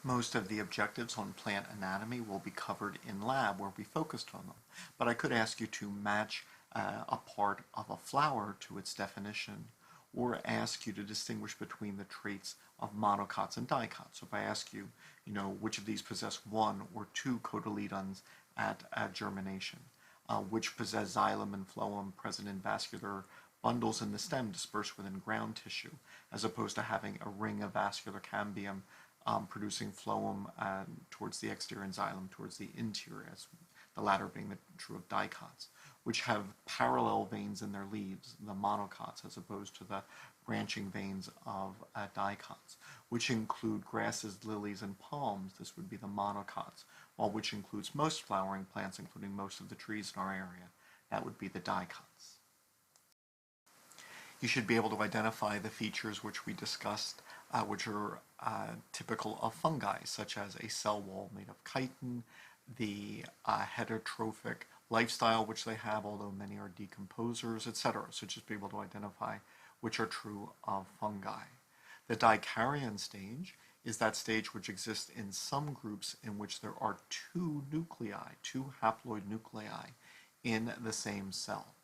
Most of the objectives on plant anatomy will be covered in lab where we focused on them, but I could ask you to match a part of a flower to its definition or ask you to distinguish between the traits of monocots and dicots. So if I ask you, which of these possess one or two cotyledons at germination, which possess xylem and phloem present in vascular bundles in the stem dispersed within ground tissue, as opposed to having a ring of vascular cambium producing phloem towards the exterior and xylem towards the interior, as the latter being true of dicots, which have parallel veins in their leaves, the monocots, as opposed to the branching veins of dicots, which include grasses, lilies, and palms. This would be the monocots, while which includes most flowering plants, including most of the trees in our area. That would be the dicots. You should be able to identify the features which we discussed, which are typical of fungi, such as a cell wall made of chitin, the heterotrophic lifestyle which they have, although many are decomposers, etc. So just be able to identify which are true of fungi. The dikaryon stage is that stage which exists in some groups in which there are two nuclei, two haploid nuclei in the same cell.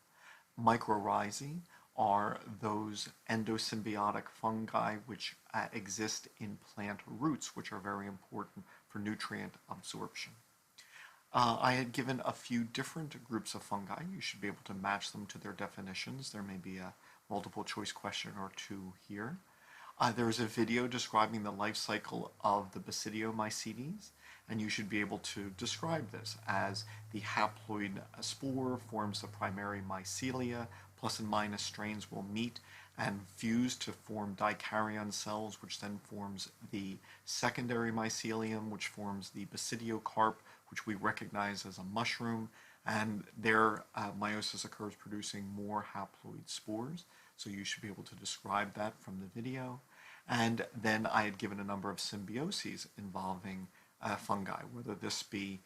Mycorrhizae are those endosymbiotic fungi which exist in plant roots, which are very important for nutrient absorption. I had given a few different groups of fungi. You should be able to match them to their definitions. There may be a multiple choice question or two here. There is a video describing the life cycle of the Basidiomycetes, and you should be able to describe this as the haploid spore forms the primary mycelia, plus and minus strains will meet and fuse to form dikaryon cells, which then forms the secondary mycelium, which forms the basidiocarp, which we recognize as a mushroom, and their meiosis occurs producing more haploid spores. So you should be able to describe that from the video. And then I had given a number of symbioses involving fungi, whether this be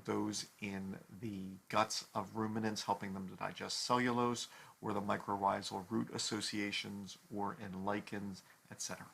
those in the guts of ruminants helping them to digest cellulose, or the mycorrhizal root associations, or in lichens, etc.